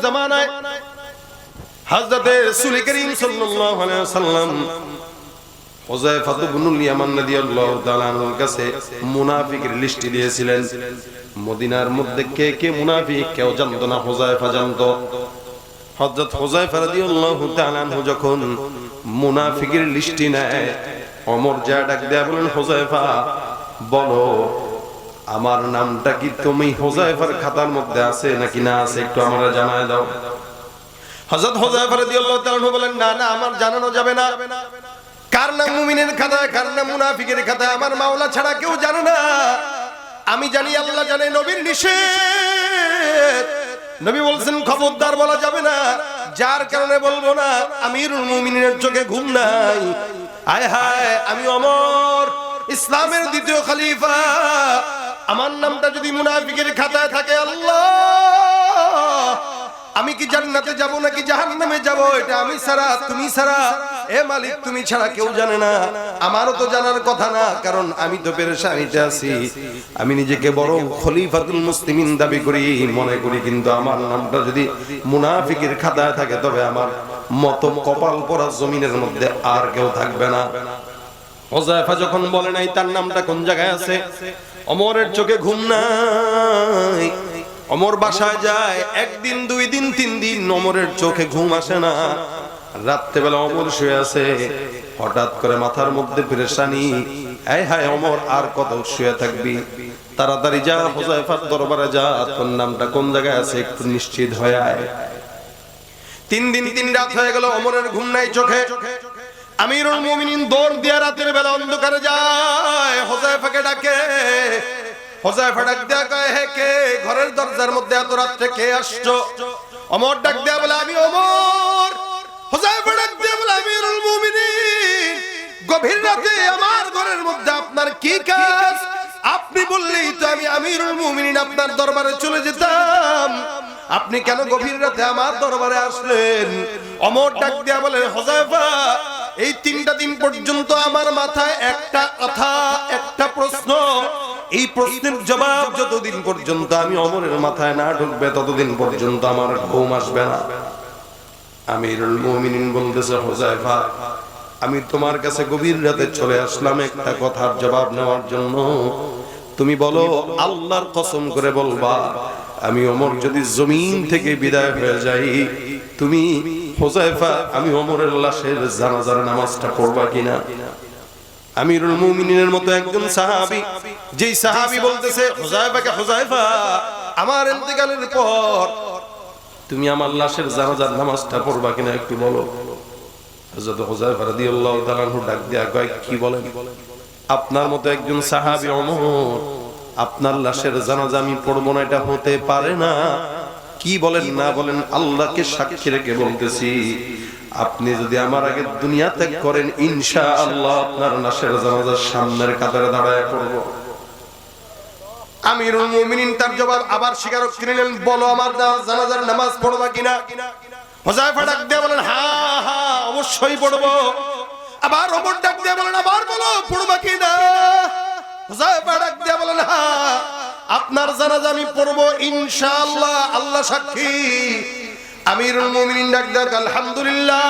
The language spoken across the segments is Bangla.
জামানায় হযরতে রাসূল করিম সাল্লাল্লাহু আলাইহি ওয়াসাল্লাম হুযায়ফা ইবনুল ইয়ামান রাদিয়াল্লাহু তাআলা আনহুর কাছে মুনাফিকের লিস্ট দিয়েছিলেন। মদিনার মধ্যে কে কে মুনাফিক কেউ জানতো না, হুযায়ফা জানতো। হযরত হুযায়ফা রাদিয়াল্লাহু তাআলা আনহু যখন মুনাফিকের লিস্ট নেয়, ওমর যা ডাক দেয়া বলেন, হুযায়ফা বলো আমার নামটা কি তুমি হুযায়ফার খাতার মধ্যে আছে নাকি না আছে একটু আমারে জানায় দাও। হযরত হুযায়ফা রাদিয়াল্লাহু তাআলা আনহু বলেন, না না আমার জানানো যাবে না। কার নাম মুমিনের খাতায় কার নাম মুনাফিকের খাতায় আমার মাওলা ছাড়া কেউ জানে না। আমি জানি, আল্লাহ জানে, নবীর নিষেধ। নবী বলছেন খবরদার বলা যাবে না। যার কারণে বলবো না, আমিরুল মুমিনের চোখে ঘুম নাই। আয় হায়, আমি ওমর, ইসলামের দ্বিতীয় খলিফা, আমার নামটা যদি মুনাফিকের খাতায় থাকে, আল্লাহ আমি কি জান্নাতে যাব নাকি জাহান্নামে যাব, এটা আমি ছাড়া তুমি ছাড়া, এ মালিক তুমি ছাড়া কেউ জানে না। আমারও তো জানার কথা না, কারণ আমি তো পেরেশানিতে আছি। আমি নিজেকে বড় খলিফাতুল মুসলিমিন দাবি করি, মনে করি, কিন্তু আমার নামটা যদি মুনাফিকের খাতায় থাকে তবে আমার মত কপাল পরা জমিনের মধ্যে আর কেউ থাকবে না। হুযায়ফা যখন বলে নাই তার নামটা কোন জায়গায় আছে, ওমরের চোখে ঘুম নাই। ওমর বাসায় যায়, একদিন দুই দিন তিন দিন ওমরের চোখে ঘুম আসে না। রাত্রেবেলা ওমর শুয়ে আছে, হঠাৎ করে মাথার মধ্যে পেরেশানি। আয় হায় ওমর, আর কত শুয়ে থাকবি, তাড়াতাড়ি যা হুযায়ফার দরবারে যা, তোর নামটা কোন জায়গায় আছে একটু নিশ্চিত হয়ে আয়। তিন দিন তিন রাত হয়ে গেল, ওমরের ঘুম নাই চোখে। আমিরুল মুমিনিন দৌড় দিয়ে রাতের বেলা অন্ধকারে যায়, হুযায়ফাকে ডাকে। হুযায়ফা ডাক দেয়া কয়, হে কে, ঘরের দরজার মধ্যে এত রাতে কে আসছো? ওমর ডাক দেয়া বলে, আমি ওমর। হুযায়ফা ডাক দেয়া বলে, আমিরুল মুমিনিন, গভীর রাতে আমার ঘরের মধ্যে আপনার কি কাজ? আপনি বললেই তো আমি আমিরুল মুমিনিন আপনার দরবারে চলে যেতাম, আপনি কেন গভীর রাতে আমার দরবারে আসলেন? ওমর ডাক দেয়া বলে, হুযায়ফা, এই 3টা দিন পর্যন্ত আমার মাথায় একটা কথা, একটা প্রশ্ন, এই প্রশ্নের জবাব যতদিন পর্যন্ত আমি ওমরের মাথায় না ঢুকবে ততদিন পর্যন্ত আমার ঘুম আসবে না। আমিরুল মুমিনিন বলতেছে, হুযায়ফা, আমি তোমার কাছে গভীর রাতে চলে আসলাম একটা কথার জবাব নেওয়ার জন্য। তুমি বলো, আল্লাহর কসম করে বলবা, আমি ওমর যদি জমিন থেকে বিদায় হয়ে যাই, তুমি হুযায়ফা আমি ওমরের লাশের জানাজার নামাজটা পড়বা কিনা? আমিরুল মুমিনিনের মতো একজন সাহাবী, যেই সাহাবী বলতেছে হুযায়ফাকে, হুযায়ফা, আমার ইন্তেকালের পর তুমি আমার লাশের জানাজার নামাজটা পড়বা কিনা একটু বলো। হযরত হুযায়ফা রাদিয়াল্লাহু তাআলা আনহু ডাক দিয়া কয়, কি বলেন? আপনার মতো একজন সাহাবী ওমর, আপনার লাশের জানাজা আমি পড়বো না, এটা হতে পারে না। কি বলেন না বলেন, আল্লাহকে সাক্ষী রেখে বলতেছি, আপনি যদি আমার আগে দুনিয়া ত্যাগ করেন, ইনশাআল্লাহ আপনার লাশের জানাজার সামনের কাতারে দাঁড়ায় পড়ব। আমিরুল মুমিনিন তার জবাব আবার স্বীকারোক্তি নিলেন, বলো আমার জানাজার নামাজ পড়বা কিনা? হুযায়ফা ডাক দিয়ে বলেন, হ্যাঁ হ্যাঁ অবশ্যই পড়বো। আবার ওমর ডাক দিয়ে বলেন, আবার বলো পড়বা কিনা? হুযায়ফা ডাক দিয়ে বলেন, হ্যাঁ আপনার জানাজা আমি পড়বো ইনশাআল্লাহ, আল্লাহ সাক্ষী। আমিরুল মুমিনিন ডাক দিয়ে, আলহামদুলিল্লাহ,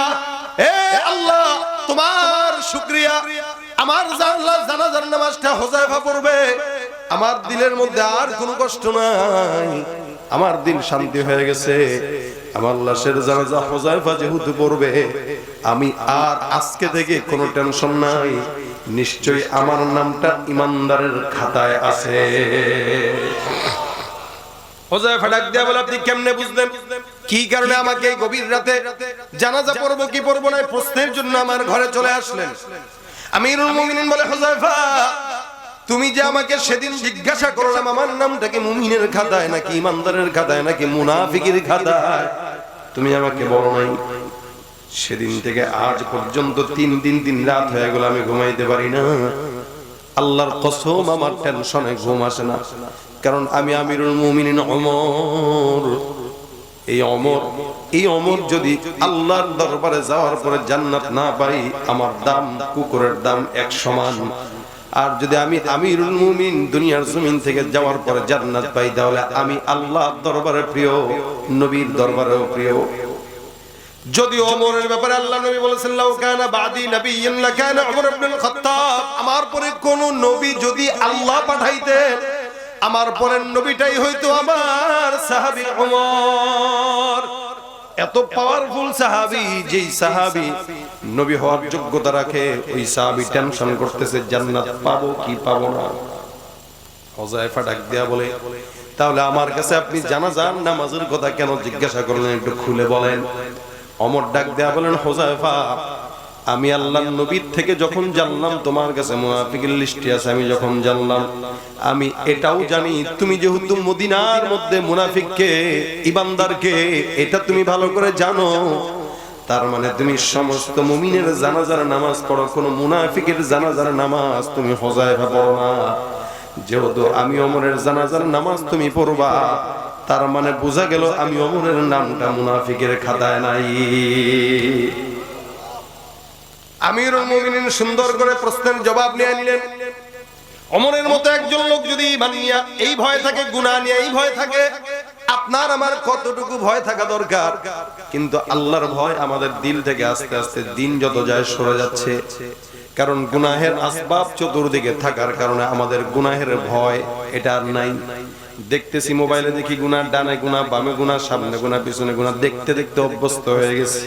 হে আল্লাহ তোমার শুকরিয়া, আমার জানাজার নামাজটা হুযায়ফা পড়বে, আমার দিলের মধ্যে আর কোনো কষ্ট নাই, আমার দিল শান্তি হয়ে গেছে। আমার লাশের জানাজা হুযায়ফা যেহেতু পড়বে, আমি আর আজকে থেকে কোনো টেনশন নাই, নিশ্চয়ই আমার নামটা ইমানদারের খাতায় আছে। হুযায়ফা ডাক দিয়া বলে, আপনি কেমনে বুঝলেন? কি কারণে আমাকে গভীর রাতে জানাজা পড়বো কি পড়বো না প্রশ্নের জন্য আমার ঘরে চলে আসলেন? আমিরুল মুমিনিন বলে, হুযায়ফা, তুমি যে আমাকে সেদিন জিজ্ঞাসা করলাম আমার নামটা কি মুমিনের খাতায় নাকি ইমানদারের খাতায় নাকি মুনাফিকের খাতায়, তুমি আমাকে বলো নাই। সেদিন থেকে আজ পর্যন্ত 3 দিন 3 রাত হয়ে গেল, আমি ঘুমাইতে পারি না। আল্লাহর কসম আমার টেনশনে ঘুম আসে না, কারণ আমি আমিরুল মুমিনিন ওমর। এই ওমর যদি আল্লাহর দরবারে যাওয়ার পরে জান্নাত না পাই, আমার দাম কুকুরের দাম এক সমান। আর যদি আমি আমিরুল মুমিন দুনিয়ার জমিন থেকে যাওয়ার পরে জান্নাত পাই, তাহলে আমি আল্লাহর দরবারে প্রিয়, নবীর দরবারেও প্রিয়। যদিও ওমরের ব্যাপারে আল্লাহ নবী বলেছেন, লাউ কানা বাদি নাবিয়্যুন লাকানা ওমর ইবনুল খাত্তাব, আমার পরে কোন নবী যদি আল্লাহ পাঠাইতেন, আমার পরের নবীটাই হয়তো আমার সাহাবী ওমর। এত পাওয়ারফুল সাহাবী, যেই সাহাবী নবী হওয়ার যোগ্যতা রাখে, ওই সাহাবী টেনশন করতেছে জান্নাত পাবো কি পাবো না। হুযায়ফা ডাক দিয়া বলে, তাহলে আমার কাছে আপনি জানাজার নামাজের কথা কেন জিজ্ঞাসা করলেন, একটু খুলে বলেন। ওমর ডাক দেয়া বলেন, হুযায়ফা, আমি আল্লাহর নবীর থেকে যখন জানলাম তোমার কাছে মুনাফিকের লিস্টে আছে, আমি যখন জানলাম, আমি এটাও জানি তুমি যেহেতু মদিনার মধ্যে মুনাফিককে ঈমানদারকে এটা তুমি ভালো করে জানো, তার মানে তুমি সমস্ত মুমিনের জানাজার নামাজ পড়ো, কোন মুনাফিকের জানাজার নামাজ তুমি হুযায়ফা পড়ো না। যেহেতু আমি ওমরের জানাজার নামাজ তুমি পড়বা, তার মানে বোঝা গেল আমি ওমরের নামটা মুনাফিকের খাতায় নাই। আমিরুল মুমিনিন সুন্দর করে প্রশ্নের জবাব নিয়ে নিলেন। ওমরের মতো একজন লোক যদি ঈমান নিয়ে এই ভয় থাকে, গুনাহ নিয়ে এই ভয় থাকে, আপনার আমার কতটুকু ভয় থাকা দরকার। কিন্তু আল্লাহর ভয় আমাদের দিল থেকে আস্তে আস্তে দিন যত যায় সরে যাচ্ছে, কারণ গুনাহের আসবাব চতুর্দিকে থাকার কারণে আমাদের গুনাহের ভয় এটা আর নাই। দেখতেছি মোবাইলে দেখি গুনাহ, ডানে গুনাহ, বামে গুনাহ, সামনে গুনাহ, পিছনে গুনাহ, দেখতে দেখতে অভ্যস্ত হয়ে গেছে।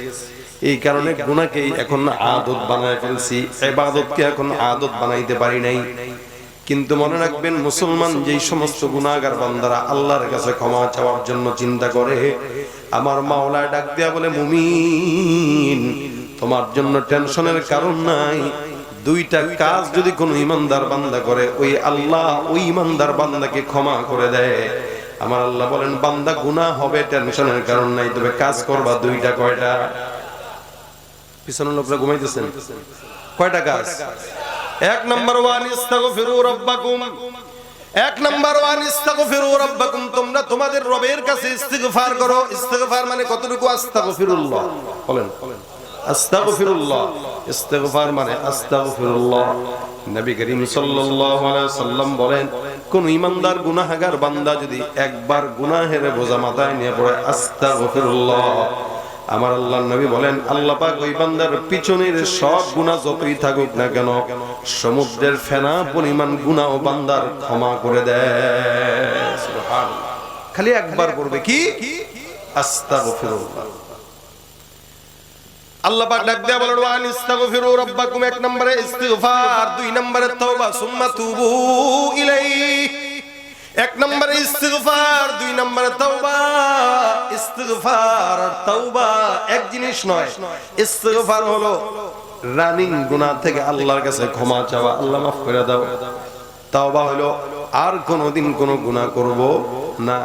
এই কারণে গুনাহকে এখন আদত বানায় ফেলছি, ইবাদতকে এখন আদত বানাইতে পারি নাই। কিন্তু মনে রাখবেন, মুসলমান যেই সমস্ত গুনাহগার বান্দারা আল্লাহর কাছে ক্ষমা চাওয়ার জন্য চিন্তা করে, আমার মাওলা ডাক দেয়া বলে, মুমিন তোমার জন্য টেনশনের কারণ নাই। দুইটা কাজ যদি কোনো ঈমানদার বান্দা করে, ওই আল্লাহ ওই ঈমানদার বান্দাকে ক্ষমা করে দেয়। আমার আল্লাহ বলেন, বান্দা গুনাহ হবে, টেনশনের কারণ নাই, তবে কাজ করবা দুইটা। কয়টা? পিছনের লোকরা ঘুমাইতেছেন। কয়টা কাজ? এক নাম্বার, ওয়ান ইস্তাগফিরু রাব্বাকুম। এক নাম্বার, ওয়ান ইস্তাগফিরু রাব্বাকুম, তোমরা তোমাদের রবের কাছে ইস্তিগফার করো। ইস্তিগফার মানে কতটুকু? আস্তাগফিরুল্লাহ বলেন, আস্তাগফিরুল্লাহ। ইস্তিগফার মানে আস্তাগফিরুল্লাহ। নবী করিম সাল্লাল্লাহু আলাইহি ওয়াসাল্লাম বলেন, কোন ঈমানদার গুনাহগার বান্দা যদি একবার গুনাহের বোঝা মাথায় নিয়ে পড়ে আস্তাগফিরুল্লাহ, আমার আল্লাহর নবী বলেন, আল্লাহ পাক ওই বান্দার পিছনের সব গুনাহ যতই থাকুক না কেন, সমুদ্রের ফেনা পরিমাণ গুনাহ ও বান্দার ক্ষমা করে দেয়। সুবহানাল্লাহ। খালি একবার পড়বে কি? আস্তাগফিরুল্লাহ। আল্লাহ পাক ডাক দেয়া বলেন, ওয়া আনিস্তাগফিরু রাব্বাকুম। এক নম্বরে ইস্তিগফার, দুই নম্বরে তওবা, সুম্মা তুবু ইলাইহি। এক নম্বরে ইস্তিগফার, দুই নম্বরে তওবা। ইস্তিগফার আর তওবা এক জিনিস নয়। ইস্তিগফার হলো রানিং গুনাহ থেকে আল্লাহর কাছে ক্ষমা চাওয়া, আল্লাহ মাফ করে দাও। তওবা হলো আর কোনোদিন কোনো গুনাহ করব না।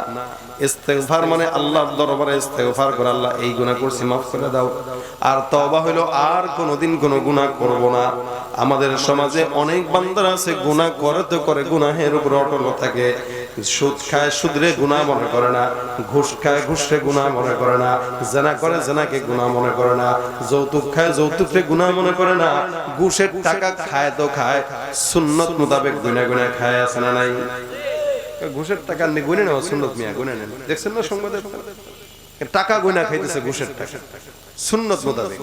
ইস্তিগফার মানে আল্লাহর দরবারে ইস্তিগফার করে, আল্লাহ এই গুনাহ করছি মাফ করে দাও। আর তওবা হলো আর কোনোদিন কোনো গুনাহ করব না। আমাদের সমাজে অনেক বান্দারা আছে, গুনাহ করে তো করে, গুনাহের উপর অটল থাকে। সুদ খায়, সুদরে গুনাহ মনে করে না। ঘুষ খায়, ঘুষরে গুনাহ মনে করে না। জিনা করে, জিনাকে গুনাহ মনে করে না। যৌতুক খায়, যৌতুকরে গুনাহ মনে করে না। ঘুষের টাকা খায় তো খায়, সুন্নত মোতাবেক গুনাহ গুনাহ খায়, আছে না নাই? ঘুষের টাকা গুনে নেওয়া সুন্নত, মিয়া গুনে নেন। দেখছেন না সংবাদে, টাকা গুনা খাইতেছে ঘুষের টাকা সুন্নত মোতাবেক।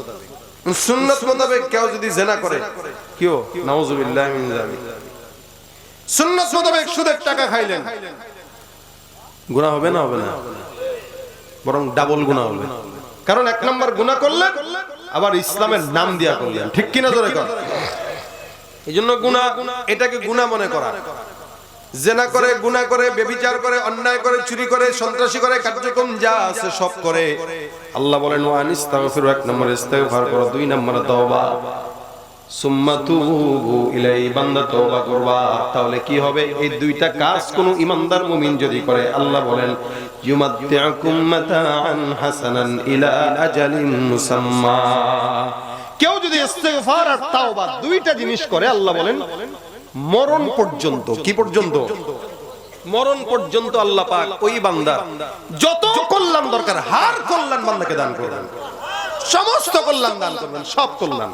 সুন্নত মোতাবেক কেউ যদি জিনা করে, কিও নাউজুবিল্লাহি মিন যালিক, সুন্নত মোতাবেক সুদের টাকা খাইলেন, গুনাহ হবে না? হবে না, বরং ডাবল গুনাহ হবে। কারণ এক নাম্বার গুনাহ করলেন, আবার ইসলামের নাম দিয়া করলেন। ঠিক কিনা জোরে কর? এইজন্য গুনাহ, এটাকে গুনাহ মনে করা। জিনা করে, গুনাহ করে, ব্যভিচার করে, অন্যায় করে, চুরি করে, সন্ত্রাসী করে, কার্যক্রম যা আছে সব করে। আল্লাহ বলেন, ওয়া আনিস্তাগফিরু, এক নম্বরে ইস্তিগফার করো, দুই নম্বরে তওবা, সুম্মা তুবু ইলাইহি, বান্দা তওবা করবা। তাহলে কি হবে? এই দুইটা কাজ কোন ঈমানদার মুমিন যদি করে, আল্লাহ বলেন, ইউমাত্তিউকুম মাতাআন হাসানান ইলা আজালিন মুসাম্মা। কেউ যদি ইস্তিগফার আর তাওবা দুইটা জিনিস করে, আল্লাহ বলেন মরণ পর্যন্ত, কি পর্যন্ত? মরণ পর্যন্ত আল্লাহ পাক ওই বান্দা যত কল্যাণ দরকার, হার কল্যাণ বান্দাকে দান করবেন, সমস্ত কল্যাণ দান করবেন, সব কল্যাণ।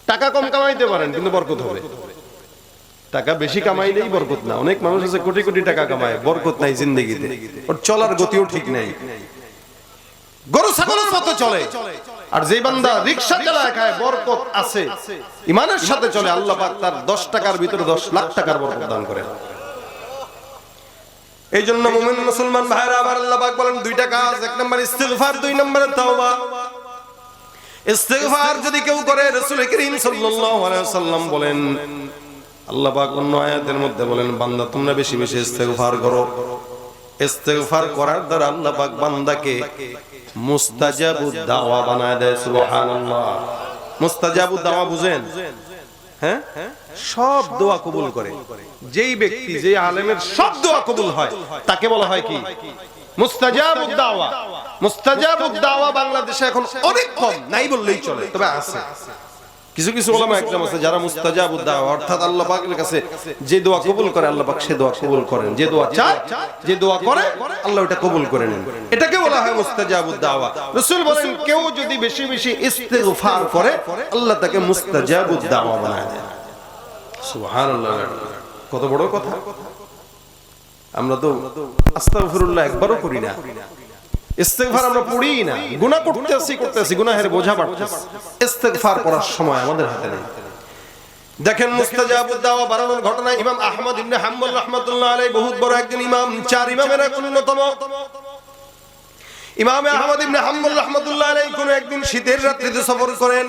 টাকা কম কামাইতে পারেন কিন্তু বরকত হবে, টাকা বেশি কামাইলেই বরকত না। অনেক মানুষ আছে কোটি কোটি টাকা কামায়, বরকত নাই জিন্দেগিতে, ওর চলার গতিও ঠিক নাই, গরু ছাগলের মতো চলে। আর যে বান্দা রিকশা চালায় খায়, বরকত আছে, ইমানের সাথে চলে, আল্লাহ পাক তার 10 টাকার ভিতরে 10 লাখ টাকার বরকত দান করেন। এই জন্য মুমিন মুসলমান ভাইরা আবার আল্লাহ পাক বলেন দুইটা কাজ, 1 নম্বর ইস্তিগফার, 2 নম্বর তাওবা। ইস্তিগফার যদি কেউ করে, রাসূল করিম সাল্লাল্লাহু আলাইহি ওয়াসাল্লাম বলেন, আল্লাহ পাক অন্য আয়াতের মধ্যে বলেন, বান্দা তোমরা বেশি বেশি ইস্তিগফার করো। ইস্তিগফার করার দ্বারা আল্লাহ পাক বান্দাকে মুস্তাজাবুদ দাওয়া বানায় দেয়। সুবহানাল্লাহ। মুস্তাজাবুদ দাওয়া বুঝেন? হ্যাঁ, সব দোয়া কবুল করে। যেই ব্যক্তি, যে আলেমের সব দোয়া কবুল হয়, তাকে বলা হয় কি? মুস্তাজাবুদ দাওয়া। মুস্তাজাবুদ দাওয়া বাংলাদেশে এখন অনেক কম, নাই বললেই চলে, তবে আছে। কিছু কিছু উলামা একদম আছে যারা মুস্তাজাবুদ দাওয়া, অর্থাৎ আল্লাহ পাকের কাছে যে দোয়া কবুল করে, আল্লাহ পাক সে দোয়া কবুল করেন। যে দোয়া চায়, যে দোয়া করে, আল্লাহ ওটা কবুল করে নেন। এটাকে বলা হয় মুস্তাজাবুদ দাওয়া। রাসূল বলেন, কেউ যদি বেশি বেশি ইস্তিগফার করে, আল্লাহ তাকে মুস্তাজাবুদ দাওয়া বানায় দেন। সুবহানাল্লাহ। কত বড় কথা! আমরা তো আস্তাগফিরুল্লাহ একবারও করি না, ইস্তিগফার আমরা পড়ি না, গুনাহ করতেছি, গুনাহের বোঝা বাড়তেছে, ইস্তিগফার করার সময় আমাদের হাতে নেই। দেখেন মুস্তাজাবুদ দাওয়া বাড়ানোর ঘটনা, ইমাম আহমদ ইবনে হাম্বল রাহমাতুল্লাহ আলাইহি বহুত বড় একজন ইমাম, 4 ইমামের অন্যতম। ইমাম আহমদ ইবনে হাম্বল রাহমাতুল্লাহ আলাইহি কোন একদিন শীতের রাত্রিতে সফর করেন।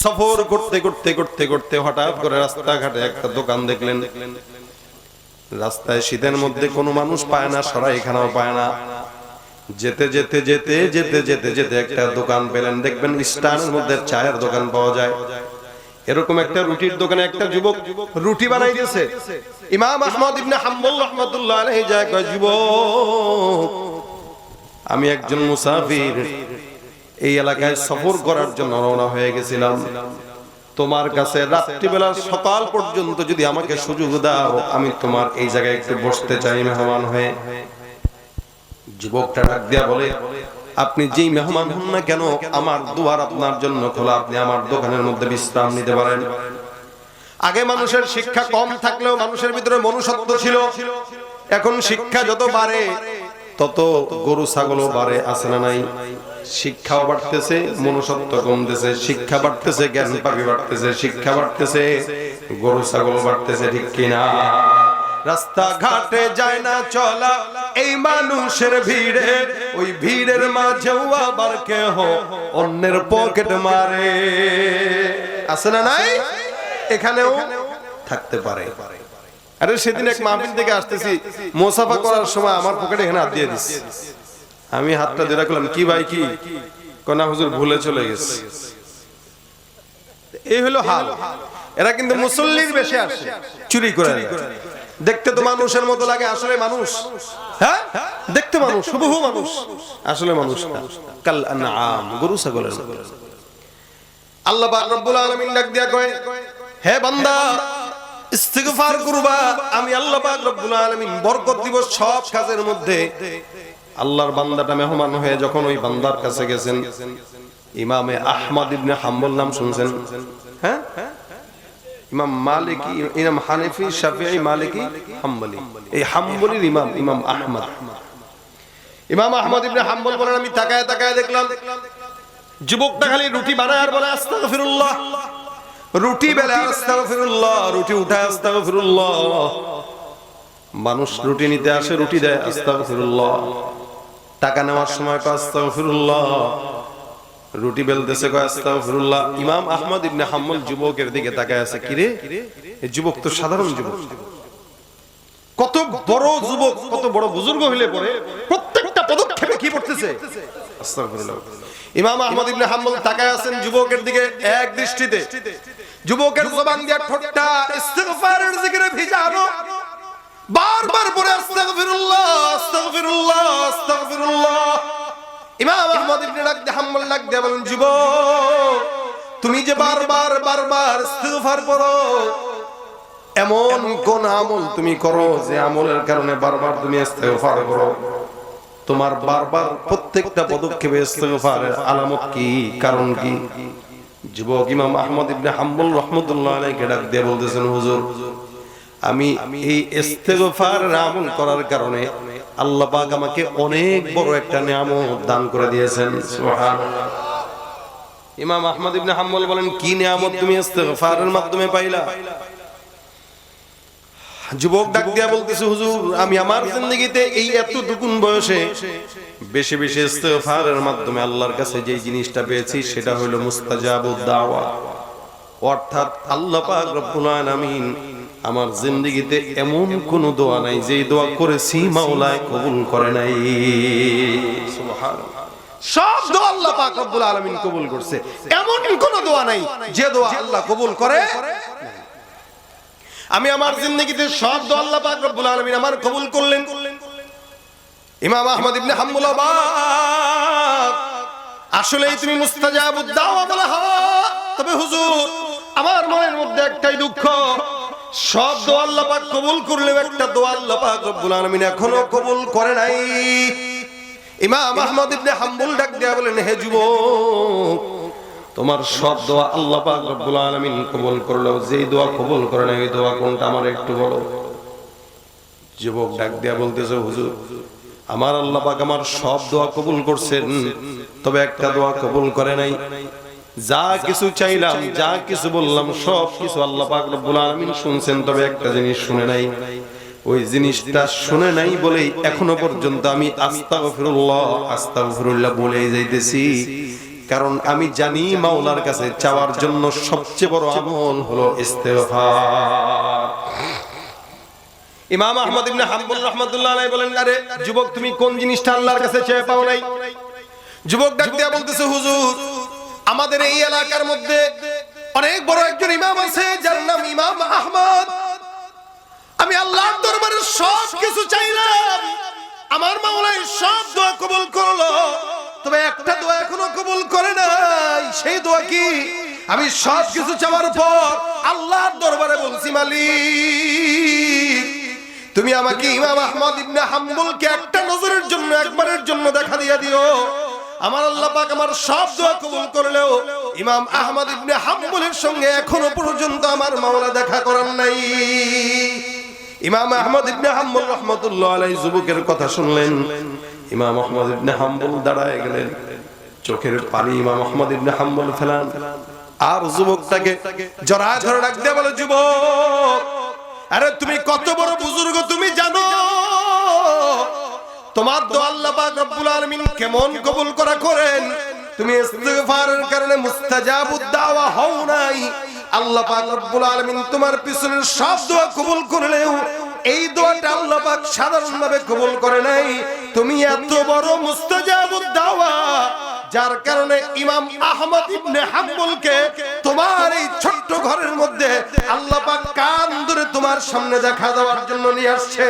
সফর করতে করতে করতে করতে হঠাৎ করে রাস্তাঘাটে একটা দোকান দেখলেন। রাস্তায় শীতের মধ্যে কোনো মানুষ পায় না, সরাইখানাও পায় না। যেতে যেতে যেতে যেতে যেতে যেতে একটা দোকান পেলেন। দেখবেন স্টানের মধ্যে চায়ের দোকান পাওয়া যায়। এরকম একটা রুটির দোকানে একটা যুবক রুটি বানাই দিয়েছে। ইমাম আহমদ ইবনে হাম্বল রাহমাতুল্লাহ আলাইহি যায়, কয়, যুবক, আমি একজন মুসাফির, এই এলাকায় সফর করার জন্য রওনা হয়ে গেছিলাম। তোমার কাছে রাত্রিবেলা সকাল পর্যন্ত যদি আমাকে সুযোগ দাও, আমি তোমার এই জায়গায় একটু বসতে চাই মেহমান হয়ে। যুবকটা ডাক দিয়া বলে, আপনি যেই মেহমান হন না কেন, আমার দুয়ার আপনার জন্য খোলা, আপনি আমার দোকানের মধ্যে বিশ্রাম নিতে পারেন। আগে মানুষের শিক্ষা কম থাকলেও মানুষের ভিতরে মনুষ্যত্ব ছিল। এখন শিক্ষা যত বাড়ে তত গরু ছাগলও বাড়ে, আছে না নাই? শিক্ষাও বাড়তেছে, মনুষ্যত্ব কমতেছে। শিক্ষা বাড়তেছে, জ্ঞান পাবি বাড়তেছে। শিক্ষা বাড়তেছে, গরু ছাগল বাড়তেছে, ঠিক কিনা? রাস্তা ঘাটে যায় না চলা এই মানুষের ভিড়ে, ওই ভিড়ের মাঝেও আবার কেহ অন্যের পকেট মারে, আছে না নাই? এখানেও থাকতে পারে। আরে সেদিন এক মাহফিল থেকে আসতেছি, মুসাফা করার সময় আমার পকেটে এখানে হাত দিয়ে দিচ্ছে। আমি হাতটা ধরে রাখলাম, কি ভাই কি? কোন হুজুর ভুলে চলে গেছে। এই হলো হাল। এরা কিন্তু মুসল্লির বেশে আসে, চুরি করে। দেখতে তো মানুষের মতো লাগে, আসলে মানুষ। হ্যাঁ, দেখতে মানুষ, হুবহু মানুষ, আসলে মানুষ না। কাল আনআম, গরু ছাগলের মতো। আল্লাহ পাক রব্বুল আলামিন ডাক দিয়া কয়, হে বান্দা, ইস্তিগফার করবা, আমি আল্লাহ পাক রব্বুল আলামিন বরকত দিব সব কাজের মধ্যে। আল্লাহর বান্দাটা মেহমান হয়ে যখন ওই বান্দার কাছে গেছেন, ইমামে আহমদ ইবনে হাম্বল নাম শুনছেন? হ্যাঁ, ইমাম মালিকি, ইমাম হানিফি, শাফিঈ, মালিকি, হাম্বলি। এই হাম্বলির ইমাম ইমাম আহমদ। ইমাম আহমদ ইবনে হাম্বল বলেন, আমি তাকায় তাকায় দেখলাম যুবকটা খালি রুটি বানায় আর বলে আস্তাগফিরুল্লাহ। রুটি বেলা আস্তাগফিরুল্লাহ, রুটি উঠায় আস্তাগফিরুল্লাহ। মানুষ রুটি নিতে আসে, রুটি দেয় আস্তাগফিরুল্লাহ। টাকা নেওয়ার সময় কয় আস্তাগফিরুল্লাহ। রুটি বেলতেছে কয় আস্তাগফিরুল্লাহ। ইমাম আহমদ ইবনে হাম্বল যুবকের দিকে তাকায় আছে, কি রে, এই যুবক তো সাধারণ যুবক। কত বড় যুবক, কত বড় বুজুর্গ হইলে পরে প্রত্যেকটা পদক্ষেপে কি করতেছে? আস্তাগফিরুল্লাহ। ইমাম আহমদ ইবনে হাম্বল তাকায় আছেন যুবকের দিকে এক দৃষ্টিতে। যুবকের জবান দিয়ে ঠোঁটটা ইস্তিগফারের জিকিরে ভিজানো, বারবার পড়ে আস্তাগফিরুল্লাহ, আস্তাগফিরুল্লাহ, আস্তাগফিরুল্লাহ। ইমাম আহমদ ইবনে হাম্বল ডাক দিয়ে বলেন, যুবক, তুমি যে বারবার বারবার ইস্তিগফার পড়ো, এমন কোন আমল তুমি করো যে আমলের কারণে বারবার তুমি ইস্তিগফার করো? তোমার বারবার প্রত্যেকটা পদক্ষেপে ইস্তিগফারের আলামত কি, কারণ কি? যুবক ইমাম আহমদ ইবনে হাম্বল রাহমাতুল্লাহ আলাইহি ডাক দিয়ে বলতেছেন, হুজুর আমি এই ইস্তেগফারের আমল করার কারণে আল্লাহ পাক আমাকে অনেক বড় একটা নিয়ামত দান করে দিয়েছেন। সুবহানাল্লাহ। ইমাম আহমদ ইবনে হাম্বল বলেন, কি নিয়ামত তুমি ইস্তেগফারের মাধ্যমে পাইলা? যুবক ডাক দিয়া বলতেছে, হুজুর আমি আমার জিন্দেগিতে এই এতটুকুন বয়সে বেশি বেশি ইস্তেগফারের মাধ্যমে আল্লাহর কাছে যে জিনিসটা পেয়েছি সেটা হলো মুস্তাজাবুদ দাওয়া, অর্থাৎ আল্লাহ পাক রব্বুল আলামিন আমার জিন্দেগিতে এমন কোন দোয়া নাই যে দোয়া করেছি মাওলায় কবুল করে নাই। সুবহানাল্লাহ। সব দোয়া আল্লাহ পাক রব্বুল আলামিন কবুল করছে, এমন কোন দোয়া নাই যে দোয়া আল্লাহ কবুল করে। আমি আমার জিন্দেগিতে সব দোয়া আল্লাহ পাক রব্বুল আলামিন আমার কবুল করলেন। ইমাম আহমদ ইবনে হাম্বল অবাক, আসলেই তুমি মুস্তাজাবুদ দাওয়া বলা হয়? তবে হুজুর আমার মনের মধ্যে একটাই দুঃখ, সব দোয়া আল্লাহ পাক কবুল করলেও একটা দোয়া আল্লাহ পাক রব্বুল আলামিন এখনো কবুল করে নাই। ইমাম আহমদ ইবনে হাম্বল ডাক দিয়া বলেন, হে যুবক তোমার সব দোয়া আল্লাহ পাক রব্বুল আলামিন কবুল করলেও যেই দোয়া কবুল করে নাই ওই দোয়া কোনটা আমার একটু বলো। যুবক ডাক দিয়া বলতেছে, হুজুর আমার আল্লাহ পাক আমার সব দোয়া কবুল করছেন, তবে একটা দোয়া কবুল করে নাই। যা কিছু চাইলাম, যা কিছু বললাম, সব কিছু আল্লাহ পাক রব্বুল আলামিন শুনছেন, তবে একটা জিনিস শুনে নাই। ওই জিনিসটা শুনে নাই বলেই এখনো পর্যন্ত আমি আস্তাগফিরুল্লাহ আস্তাগফিরুল্লাহ বলেই যাইতেছি, কারণ আমি জানি মাওলার কাছে চাওয়ার জন্য সবচেয়ে বড় আমল হলো ইস্তেগফার। ইমাম আহমদ ইবনে হাম্বল রাহমাতুল্লাহ আলাইহি বলেন, আরে যুবক তুমি কোন জিনিসটা আল্লাহর কাছে চেয়ে পাও নাই? যুবক ডাক দিয়া বলতেছে, হুজুর আমাদের এই এলাকার মধ্যে অনেক বড় একজন ইমাম আছে যার নাম ইমাম আহমদ। আমি আল্লাহর দরবারে সব কিছু চাইলাম, আমার মাওলাই সব দোয়া কবুল করলো, তবে একটা দোয়া এখনো কবুল করে নাই। সেই দোয়া কি? আমি সব কিছু চাওয়ার পর আল্লাহর দরবারে বলছি, মালিক তুমি আমাকে ইমাম আহমদ ইবনে হাম্বলকে একটা নজরের জন্য, একবারের জন্য দেখা দিয়ে দিও। আমার আল্লাহ পাক আমার সব দোয়া কবুল করলেও ইমাম আহমদ ইবনে হাম্বলের সঙ্গে এখনো পর্যন্ত আমার মাওলা দেখা করার নাই। ইমাম আহমদ ইবনে হাম্বল রাহমাতুল্লাহ আলাইহি যুবকের কথা শুনলেন। ইমাম আহমদ ইবনে হাম্বল দাঁড়ায় গেলেন, চোখের পানি ইমাম আহমদ ইবনে হাম্বল ফেলান, আর যুবকটাকে জড়ায় ধরে ডাক দিয়ে বলে, যুবক আরে তুমি কত বড় বুজুর্গ তুমি জানো? তোমার দোয়া আল্লাহ পাক রব্বুল আলামিন কেমন কবুল করেন? তুমি ইস্তিগফারের কারণে মুস্তাজাবুদ দাওয়া হও নাই। আল্লাহ পাক রব্বুল আলামিন তোমার পিছনের সব দোয়া কবুল করলেও এই দোয়াটা আল্লাহ পাক সাধারণভাবে কবুল করে নাই। তুমি এত বড় মুস্তাজাবুদ দাওয়া, যার কারণে ইমাম আহমদ ইবনে হাম্বলকে তোমার এই ছোট্ট ঘরের মধ্যে আল্লাহ পাক কান ধরে তোমার সামনে দেখা দেওয়ার জন্য নিয়ে আসছে।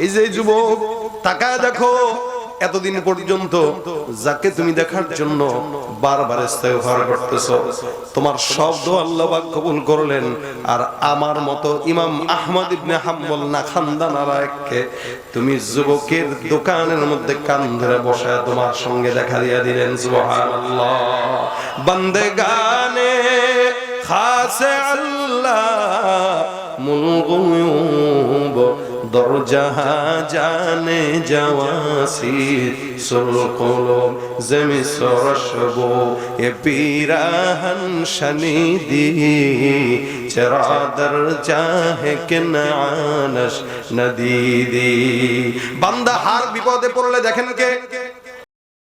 এই যে যুবক তাকায় দেখো, এতদিন পর্যন্ত যাকে তুমি দেখার জন্য বারবার ইস্তেগফার করতেছো, তোমার সব দোয়া আল্লাহ পাক কবুল করলেন, আর আমার মতো ইমাম আহমদ ইবনে হাম্বল না খানদানারাকে তুমি যুবকের দোকানের মধ্যে কান ধরে বসায় তোমার সঙ্গে দেখা দিয়ে দিলেন। সুবহানাল্লাহ। বন্দেগানে খাসে আল্লাহ মুলগুয়ুব দরজাহা জানে জাওয়াসি সুলকুলুব জমি সরশবো এ পিরাহন শনিদি চরাদর চাহে কে নানশ নদীদি। বান্দা হার বিপদে পড়লে দেখেন কে?